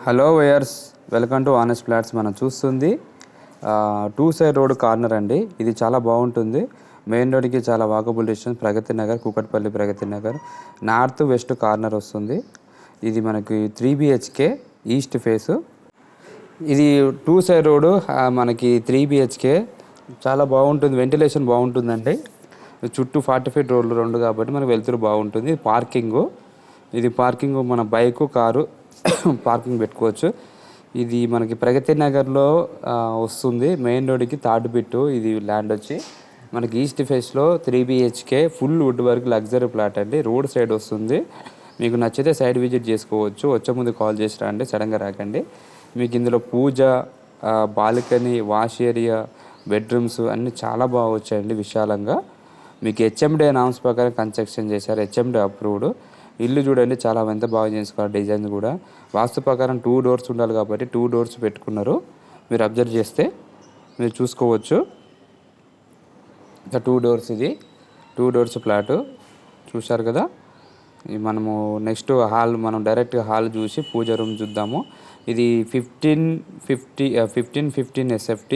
Hello వేయర్స్, welcome to honest flats. మనం చూస్తుంది two side road corner అండి. ఇది చాలా బాగుంటుంది. మెయిన్ రోడ్కి చాలా walkable distance. Pragathi Nagar, Kukatpally Pragathi Nagar, north west corner వస్తుంది. ఇది మనకి 3 BHK ఈస్ట్ ఫేసు. ఇది టూ సైడ్ రోడ్, మనకి 3 BHK చాలా బాగుంటుంది. వెంటిలేషన్ బాగుంటుందండి. చుట్టూ 40 ఫీట్ రోడ్లు రెండు కాబట్టి మనకు వెళ్తురు బాగుంటుంది. ఇది పార్కింగ్ మన బైకు కారు పార్కింగ్ పెట్టుకోవచ్చు. ఇది మనకి ప్రగతి నగర్లో వస్తుంది. మెయిన్ రోడ్కి థర్డ్ బిట్టు. ఇది ల్యాండ్ వచ్చి మనకి ఈస్ట్ ఫేస్లో 3 BHK full wood work luxury plot అండి. రోడ్ సైడ్ వస్తుంది. మీకు నచ్చితే సైడ్ విజిట్ చేసుకోవచ్చు. వచ్చే ముందు కాల్ చేసి రండి, సడన్గా రాకండి. మీకు ఇందులో పూజ, బాల్కనీ, వాష్ ఏరియా, బెడ్రూమ్స్ అన్నీ చాలా బాగా వచ్చాయండి విశాలంగా. మీకు HMD నామ్స్ ప్రకారం కన్స్ట్రక్షన్ చేశారు. HMD approved. ఇల్లు చూడండి చాలా ఎంత బాగా చేసుకోవాలి. డిజైన్ కూడా వాస్తు ప్రకారం 2 డోర్స్ ఉండాలి కాబట్టి 2 డోర్స్ పెట్టుకున్నారు. మీరు అబ్జర్వ్ చేస్తే మీరు చూసుకోవచ్చు. 2 డోర్స్, ఇది 2 డోర్స్ ఫ్లాటు చూశారు కదా. మనము నెక్స్ట్ హాల్, మనం డైరెక్ట్గా హాల్ చూసి పూజ రూమ్ చూద్దాము. ఇది 1515 SFT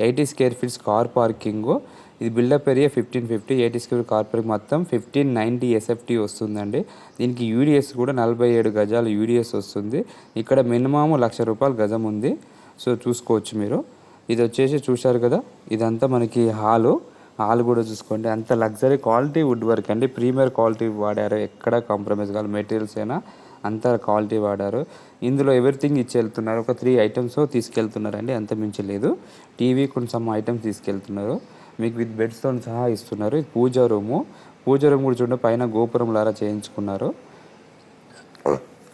80 square feets car parking. ఇది buildup area 1550 80 square car parking మొత్తం 1590 SFT వస్తుందండి. దీనికి యూడిఎస్ కూడా 47 గజాలు యూడిఎస్ వస్తుంది. ఇక్కడ మినిమం ₹1,00,000 గజం ఉంది. సో చూసుకోవచ్చు మీరు. ఇది వచ్చేసి చూశారు కదా, ఇదంతా మనకి హాల్ కూడా చూసుకోండి. అంత లగ్జరీ క్వాలిటీ వుడ్ వర్క్ అండి. ప్రీమియర్ క్వాలిటీ వాడారు. ఎక్కడ కాంప్రమైజ్ కాదు. మెటీరియల్స్ అయినా అంత క్వాలిటీ వాడారు. ఇందులో ఎవ్రీథింగ్ ఇచ్చి వెళ్తున్నారు. ఒక 3 ఐటమ్స్ తీసుకెళ్తున్నారండి, అంత మించి లేదు. టీవీ కొంచెం ఐటమ్స్ తీసుకెళ్తున్నారు. మీకు విత్ బెడ్స్తో సహా ఇస్తున్నారు. ఇది పూజ రూమ్ కూడా చూడండి, పైన గోపురం లాగా చేయించుకున్నారు.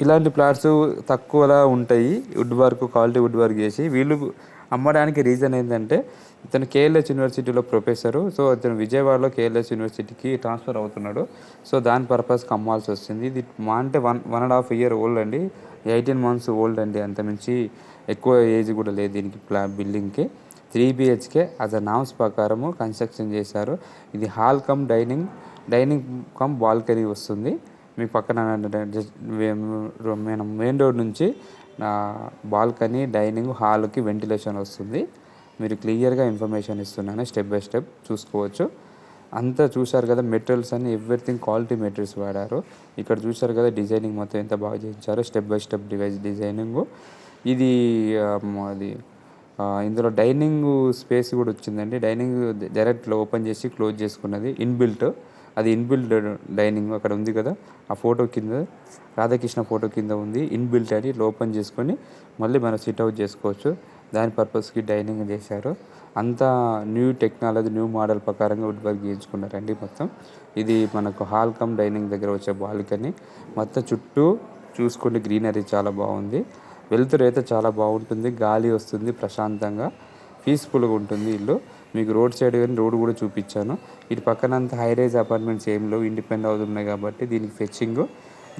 ఇలాంటి ప్లాట్స్ తక్కువలా ఉంటాయి. Wood work, quality wood work చేసి వీళ్ళు అమ్మడానికి రీజన్ ఏంటంటే, ఇతను KLS యూనివర్సిటీలో ప్రొఫెసరు. సో ఇతను విజయవాడలో KLS యూనివర్సిటీకి ట్రాన్స్ఫర్ అవుతున్నాడు. సో దాని పర్పస్కి అమ్మాల్సి వస్తుంది. ఇది అంటే 1.5 ఇయర్ ఓల్డ్ అండి. 18 months ఓల్డ్ అండి. అంతమించి ఎక్కువ ఏజ్ కూడా లేదు దీనికి. బిల్డింగ్కి 3 BHK యాజ్ అ నామ్స్ ప్రకారము కన్స్ట్రక్షన్ చేశారు. ఇది hall cum dining come balcony వస్తుంది. మీ పక్కన మెయిన్ రోడ్ నుంచి బాల్కనీ, డైనింగ్, హాల్కి వెంటిలేషన్ వస్తుంది. మీరు క్లియర్గా ఇన్ఫర్మేషన్ ఇస్తున్నాను, స్టెప్ బై స్టెప్ చూసుకోవచ్చు. అంతా చూశారు కదా, మెటీరియల్స్ అన్ని ఎవ్రీథింగ్ క్వాలిటీ మెటీరియల్స్ వాడారు. ఇక్కడ చూశారు కదా, డిజైనింగ్ మొత్తం ఎంత బాగా చేయించారో, స్టెప్ బై స్టెప్ డిజైనింగ్. ఇది ఇందులో డైనింగ్ స్పేస్ కూడా వచ్చిందండి. డైనింగ్ డైరెక్ట్లో ఓపెన్ చేసి క్లోజ్ చేసుకున్నది ఇన్బిల్ట్. అది ఇన్బిల్ట్ డైనింగ్ అక్కడ ఉంది కదా, ఆ ఫోటో కింద రాధాకృష్ణ ఫోటో కింద ఉంది ఇన్బిల్ట్ అని. ఓపెన్ చేసుకొని మళ్ళీ మనం సిట్అవుట్ చేసుకోవచ్చు. దాని పర్పస్కి డైనింగ్ చేశారు. అంతా న్యూ టెక్నాలజీ, న్యూ మోడల్ ప్రకారంగా వుడ్ వర్క్ చేయించుకున్నారండి మొత్తం. ఇది మనకు హాల్ కమ్ డైనింగ్ దగ్గర వచ్చే బాల్కనీ. మొత్తం చుట్టూ చూసుకోండి, గ్రీనరీ చాలా బాగుంది. వెలుతురు అయితే చాలా బాగుంటుంది. గాలి వస్తుంది ప్రశాంతంగా, పీస్ఫుల్గా ఉంటుంది ఇల్లు. మీకు రోడ్ సైడ్ కానీ రోడ్ కూడా చూపించాను. ఇటు పక్కన అంతా హైరైజ్ అపార్ట్మెంట్స్ ఏం లేవు, ఇండిపెండెంట్ హౌస్ ఉన్నాయి కాబట్టి దీనికి ఫెచ్చింగ్.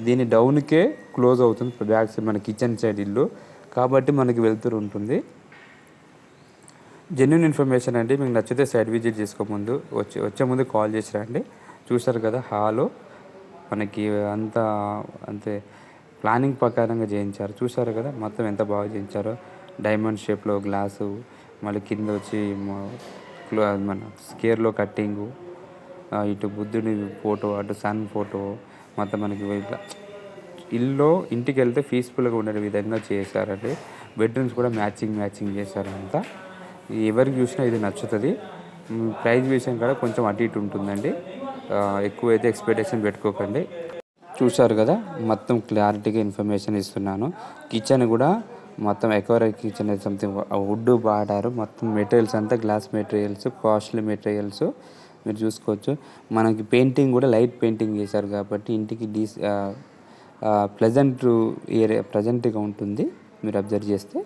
దీని డౌన్కే క్లోజ్ అవుతుంది. బ్యాక్ సైడ్ మన కిచెన్ సైడ్ ఇల్లు కాబట్టి మనకి వెలుతురు ఉంటుంది. జెన్యూన్ ఇన్ఫర్మేషన్ అండి. మీకు నచ్చితే సైడ్ విజిట్ చేసుకోముందు వచ్చే ముందు కాల్ చేసి రండి. చూసారు కదా, హాలు మనకి అంతే ప్లానింగ్ ప్రకారంగా చేయించారు. చూసారు కదా మొత్తం ఎంత బాగా చేయించారో. డైమండ్ షేప్లో గ్లాసు, మళ్ళీ కింద వచ్చి మన స్కేర్లో కట్టింగు, ఇటు బుద్ధుని ఫోటో, అటు సన్ ఫోటో, మొత్తం మనకి ఇట్లా ఇంటికి వెళ్తే పీస్ఫుల్గా ఉండే విధంగా చేశారండి. బెడ్రూమ్స్ కూడా మ్యాచింగ్ చేశారు. అంతా ఎవరికి చూసినా ఇది నచ్చుతుంది. ప్రైస్ విషయం కూడా కొంచెం అటు ఇటు ఉంటుందండి. ఎక్కువైతే ఎక్స్పెక్టేషన్ పెట్టుకోకండి. చూశారు కదా, మొత్తం క్లారిటీగా ఇన్ఫర్మేషన్ ఇస్తున్నాను. కిచెన్ కూడా మొత్తం ఎక్వైర్ కిచెన్ సంథింగ్ వుడ్ వాడారు. మొత్తం మెటీరియల్స్ అంతా గ్లాస్ మెటీరియల్స్, కాస్ట్లీ మెటీరియల్స్ మీరు చూసుకోవచ్చు. మనకి పెయింటింగ్ కూడా లైట్ పెయింటింగ్ చేశారు కాబట్టి ఇంటికి ప్లెజెంట్గా ఉంటుంది. మీరు అబ్జర్వ్ చేస్తే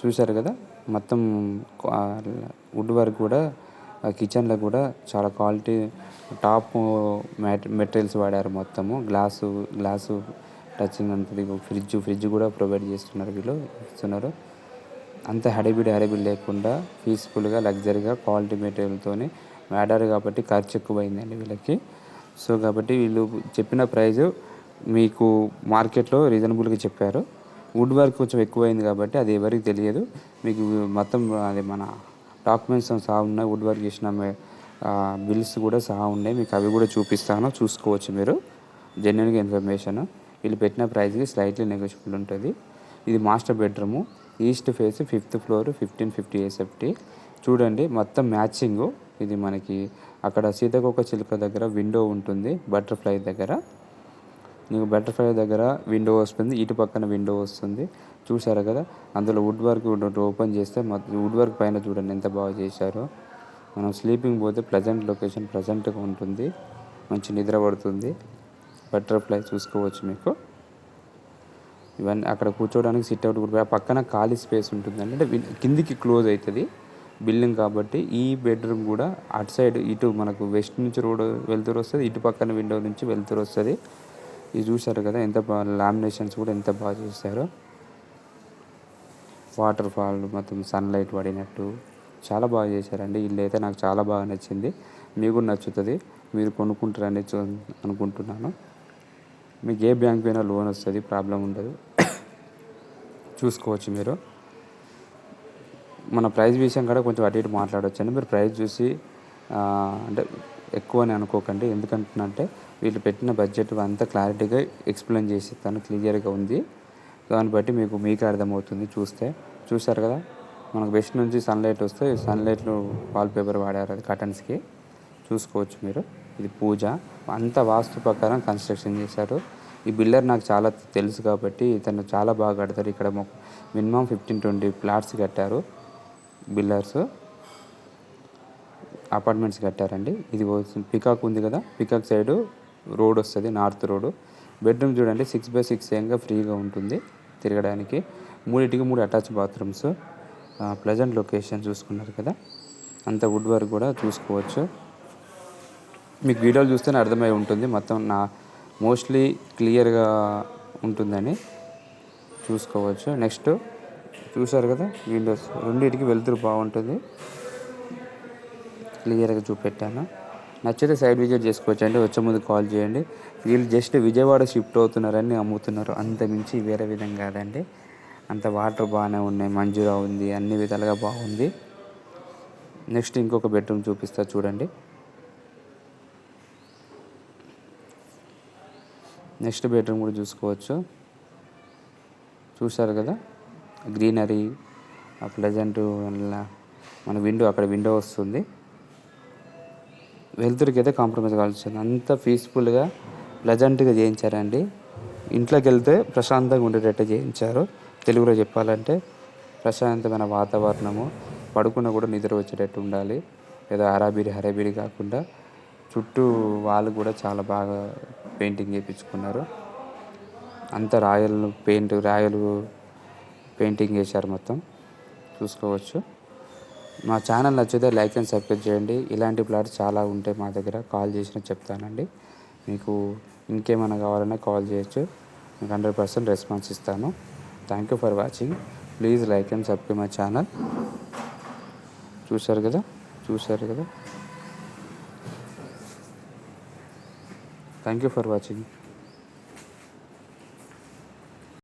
చూశారు కదా, మొత్తం వుడ్ వర్క్ కూడా కిచెన్లో కూడా చాలా క్వాలిటీ టాప్ మెటీరియల్స్ వాడారు. మొత్తము గ్లాసు టచింగ్ ఉంటుంది. ఫ్రిడ్జ్ కూడా ప్రొవైడ్ ఇస్తున్నారు. అంత హడావిడి లేకుండా పీస్ఫుల్గా, లగ్జరీగా, క్వాలిటీ మెటీరియల్తో వాడారు కాబట్టి ఖర్చు ఎక్కువైందండి వీళ్ళకి. సో కాబట్టి వీళ్ళు చెప్పిన ప్రైజు మీకు మార్కెట్లో రీజనబుల్గా చెప్పారు. వుడ్ వర్క్ కొంచెం ఎక్కువైంది కాబట్టి అది ఎవరికి తెలియదు. మీకు మొత్తం అది మన డాక్యుమెంట్స్ సహా ఉన్నాయి, వుడ్ వర్క్ చేసిన బిల్స్ కూడా సహా ఉన్నాయి. మీకు అవి కూడా చూపిస్తాను, చూసుకోవచ్చు మీరు. జెన్యున్గా ఇన్ఫర్మేషన్. వీళ్ళు పెట్టిన ప్రైస్కి స్లైట్లీ నెగోషియబుల్ ఉంటుంది. ఇది master bedroom, east face, 5th floor, 1550 SFT. చూడండి మొత్తం మ్యాచింగు. ఇది మనకి అక్కడ సీతాకోక చిలుక దగ్గర విండో ఉంటుంది, బటర్ఫ్లై దగ్గర. నీకు బటర్ఫ్లై దగ్గర విండో వస్తుంది, ఇటు పక్కన విండో వస్తుంది. చూసారు కదా, అందులో వుడ్ వర్క్ ఓపెన్ చేస్తే వుడ్ వర్క్ పైన చూడండి ఎంత బాగా చేశారో. మనం స్లీపింగ్ పోతే ప్లెజెంట్ లొకేషన్, ప్లెజెంట్గా ఉంటుంది, మంచి నిద్ర పడుతుంది. బటర్ఫ్లై చూసుకోవచ్చు మీకు. ఇవన్నీ అక్కడ కూర్చోవడానికి సిట్అవుట్ కూడా పక్కన ఖాళీ స్పేస్ ఉంటుందండి. అంటే కిందికి క్లోజ్ అవుతుంది బిల్డింగ్ కాబట్టి. ఈ బెడ్రూమ్ కూడా అటు సైడ్ ఇటు మనకు వెస్ట్ నుంచి రోడ్ వెళ్తురు వస్తుంది, ఇటు పక్కన విండో నుంచి వెళ్తురు వస్తుంది. ఇది చూసారు కదా ఎంత బాగా, లామినేషన్స్ కూడా ఎంత బాగా చేశారో. వాటర్ ఫాల్ మొత్తం సన్లైట్ పడినట్టు చాలా బాగా చేశారండి. ఇల్లు అయితే నాకు చాలా బాగా నచ్చింది, మీకు కూడా నచ్చుతుంది. మీరు కొనుక్కుంటారని అనుకుంటున్నాను. మీకు ఏ బ్యాంక్ అయినా లోన్ వస్తుంది, ప్రాబ్లం ఉండదు. చూసుకోవచ్చు మీరు. మన ప్రైస్ విషయం కూడా కొంచెం అటు ఇటు మాట్లాడవచ్చు అండి. మీరు ప్రైస్ చూసి అంటే ఎక్కువ అని అనుకోకండి. ఎందుకంటున్నంటే వీళ్ళు పెట్టిన బడ్జెట్ అంతా క్లారిటీగా ఎక్స్ప్లెయిన్ చేసిస్తాను, క్లియర్గా ఉంది. దాన్ని బట్టి మీకే అర్థమవుతుంది చూస్తే. చూసారు కదా, మనకు వెస్ట్ నుంచి సన్లైట్ వస్తే సన్లైట్లో వాల్పేపర్ వాడారు, అది కర్టన్స్కి. చూసుకోవచ్చు మీరు. ఇది పూజ అంత వాస్తు ప్రకారం కన్స్ట్రక్షన్ చేశారు. ఈ బిల్డర్ నాకు చాలా తెలుసు కాబట్టి ఇతను చాలా బాగా కడతారు. ఇక్కడ మినిమం 15-20 ప్లాట్స్ కట్టారు బిల్డర్స్, అపార్ట్మెంట్స్ కట్టారండి. ఇది పికాక్ ఉంది కదా, పికాక్ సైడు రోడ్ వస్తుంది, నార్త్ రోడ్. బెడ్రూమ్ చూడండి 6x6 ఏంగా ఫ్రీగా ఉంటుంది తిరగడానికి. 3 అటాచ్ బాత్రూమ్స్, ప్లెజెంట్ లొకేషన్ చూసుకున్నారు కదా. అంత వుడ్ వర్క్ కూడా చూసుకోవచ్చు. మీకు వీడియోలు చూస్తేనే అర్థమై ఉంటుంది మొత్తం మోస్ట్లీ క్లియర్గా ఉంటుందని చూసుకోవచ్చు. నెక్స్ట్ చూసారు కదా, విండోస్ రెండింటికి వెళ్తురు బాగుంటుంది, క్లియర్గా చూపెట్టాను. నచ్చితే సైడ్ విజిట్ చేసుకోవచ్చు అండి. వచ్చే ముందు కాల్ చేయండి. వీళ్ళు జస్ట్ విజయవాడ షిఫ్ట్ అవుతున్నారని అమ్ముతున్నారు, అంత మించి వేరే విధంగా కాదండి. అంత వాటర్ బాగానే ఉన్నాయి, మంజుగా ఉంది, అన్ని విధాలుగా బాగుంది. నెక్స్ట్ ఇంకొక బెడ్రూమ్ చూపిస్తా చూడండి. నెక్స్ట్ బెడ్రూమ్ కూడా చూసుకోవచ్చు. చూసారు కదా, గ్రీనరీ, ఆ ప్లెజెంట్ మన విండో, అక్కడ విండో వస్తుంది. వెళ్తురికి అయితే కాంప్రమైజ్ కావాల్సింది. అంత పీస్ఫుల్గా ప్లెజెంట్గా చేయించారండి. ఇంట్లోకి వెళ్తే ప్రశాంతంగా ఉండేటట్టు చేయించారు. తెలుగులో చెప్పాలంటే ప్రశాంతమైన వాతావరణము, పడుకున్న కూడా నిద్ర వచ్చేటట్టు ఉండాలి. ఏదో హరాబిరి కాకుండా. చుట్టూ వాళ్ళు కూడా చాలా బాగా పెయింటింగ్ చేయించుకున్నారు. అంత రాయల్ పెయింటింగ్ చేశారు మొత్తం. చూసుకోవచ్చు. మా ఛానల్ నచ్చితే లైక్ అండ్ సబ్స్క్రైబ్ చేయండి. ఇలాంటి ప్లాట్స్ చాలా ఉంటాయి మా దగ్గర, కాల్ చేసినా చెప్తానండి. మీకు ఇంకేమైనా కావాలన్నా కాల్ చేయొచ్చు, మీకు 100% రెస్పాన్స్ ఇస్తాను. Thank you for watching. Please like and subscribe my channel. చూశారు కదా. Thank you for watching.